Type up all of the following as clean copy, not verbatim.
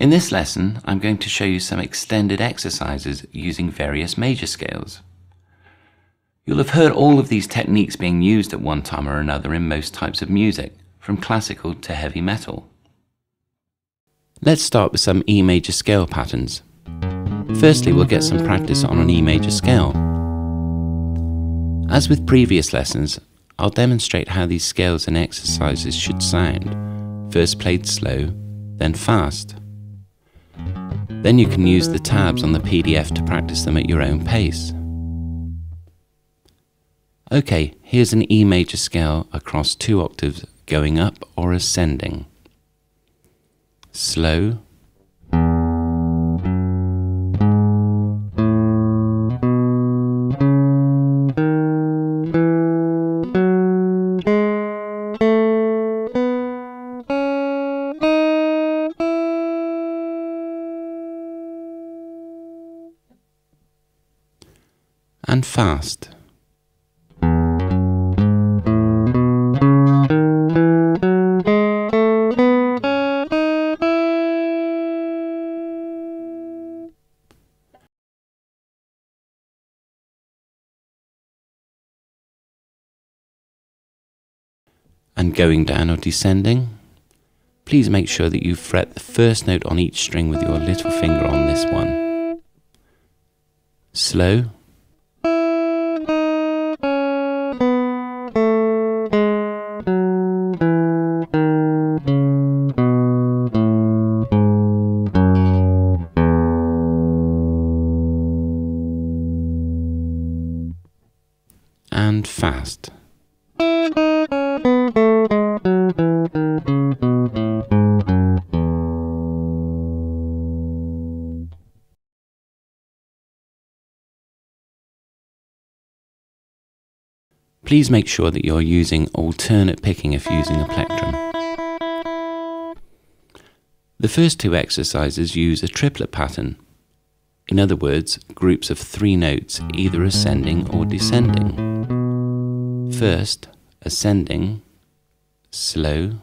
In this lesson, I'm going to show you some extended exercises using various major scales. You'll have heard all of these techniques being used at one time or another in most types of music, from classical to heavy metal. Let's start with some E major scale patterns. Firstly, we'll get some practice on an E major scale. As with previous lessons, I'll demonstrate how these scales and exercises should sound, first played slow, then fast. Then you can use the tabs on the PDF to practice them at your own pace. Okay, here's an E major scale across 2 octaves going up or ascending. Slow. And fast. And going down or descending. Please make sure that you fret the first note on each string with your little finger on this one. Slow. And fast. Please make sure that you're using alternate picking if using a plectrum. The first 2 exercises use a triplet pattern. In other words, groups of 3 notes, either ascending or descending. First, ascending, slow,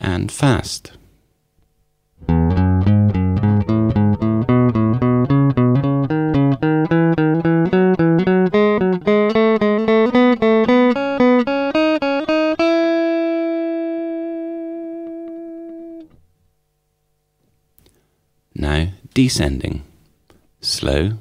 and fast. Now descending, slow,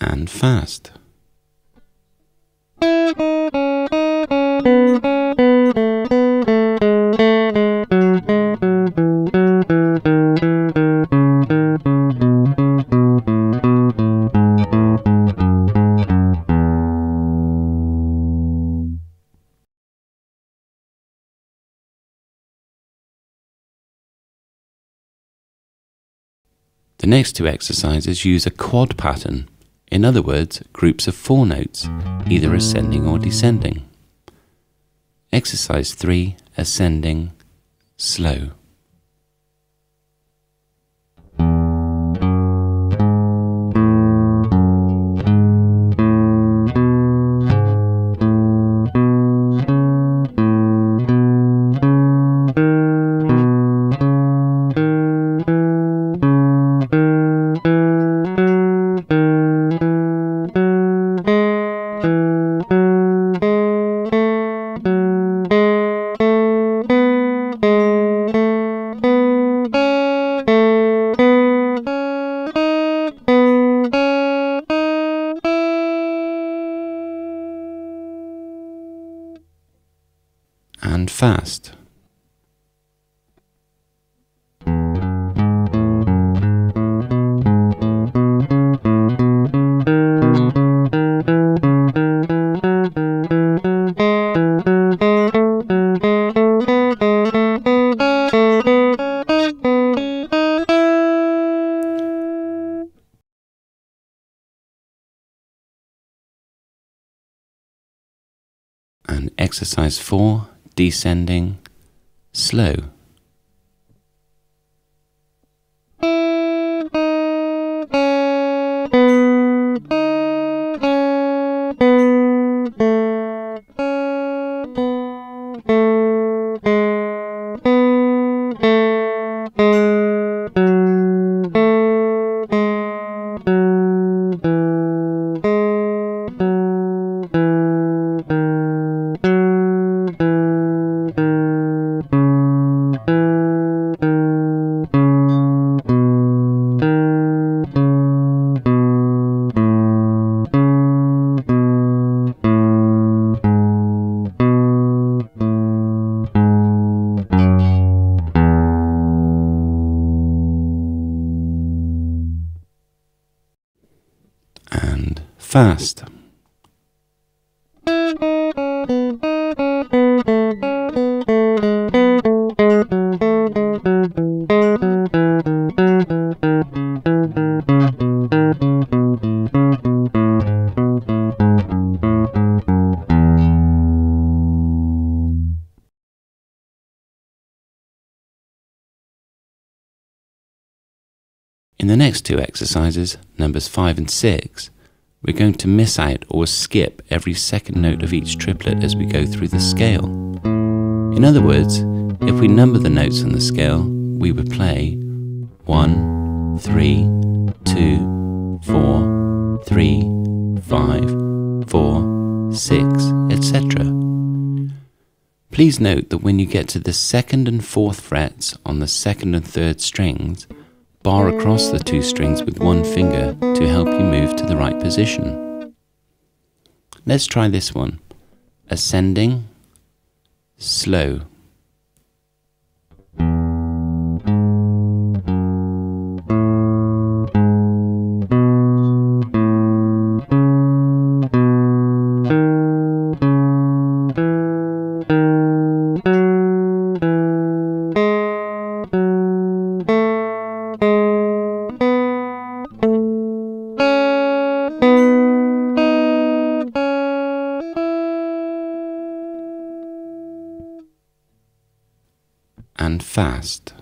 and fast. The next 2 exercises use a quad pattern. In other words, groups of 4 notes, either ascending or descending. Exercise 3, ascending, slow. fast. And exercise 4, descending, slow. And fast. In the next two exercises, numbers 5 and 6, we're going to miss out or skip every second note of each triplet as we go through the scale. In other words, if we number the notes on the scale, we would play 1, 3, 2, 4, 3, 5, 4, 6, etc. Please note that when you get to the second and fourth frets on the second and third strings, bar across the two strings with one finger to help you move to the right position. Let's try this one. Ascending, slow. And fast.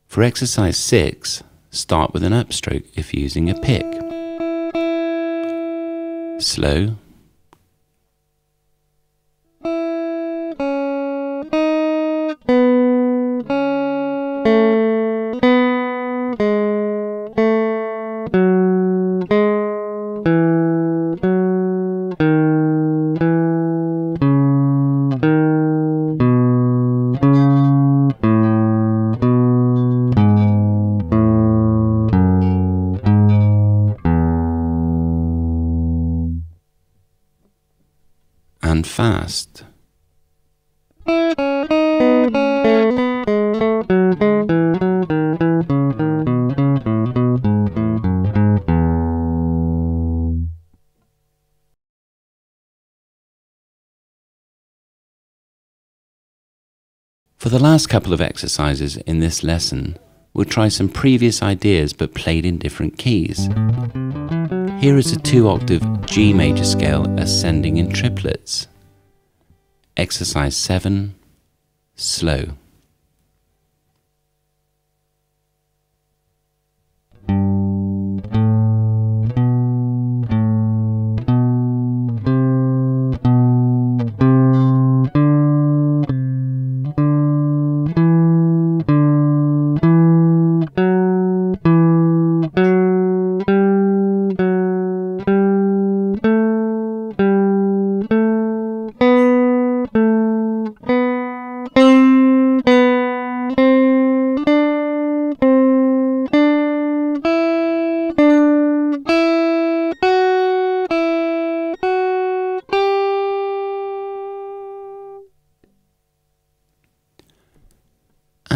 For exercise 6, start with an upstroke if using a pick. Slow. And fast. For the last couple of exercises in this lesson, we'll try some previous ideas but played in different keys. Here is a 2-octave G major scale ascending in triplets. Exercise 7, slow.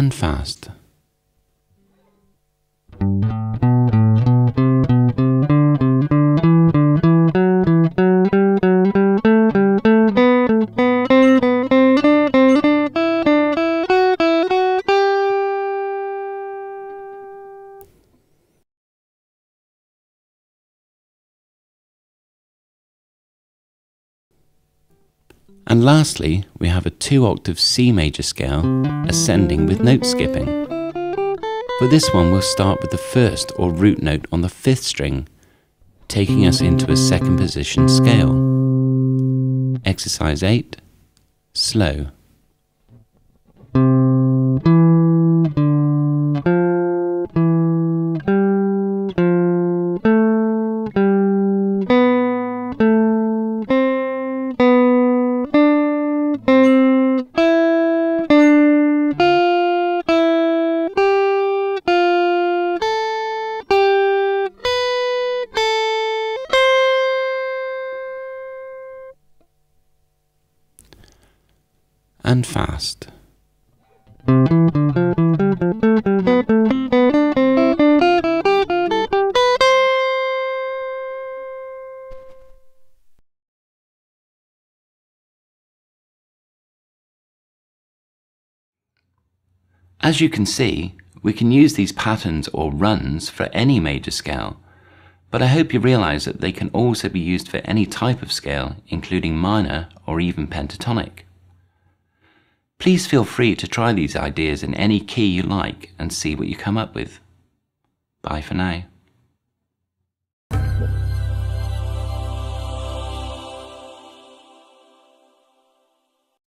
and fast. And lastly, we have a 2-octave C major scale ascending with note skipping. For this one, we'll start with the first or root note on the 5th string, taking us into a 2nd position scale. Exercise 8, slow. And fast. As you can see, we can use these patterns or runs for any major scale, but I hope you realize that they can also be used for any type of scale, including minor or even pentatonic. Please feel free to try these ideas in any key you like and see what you come up with. Bye for now.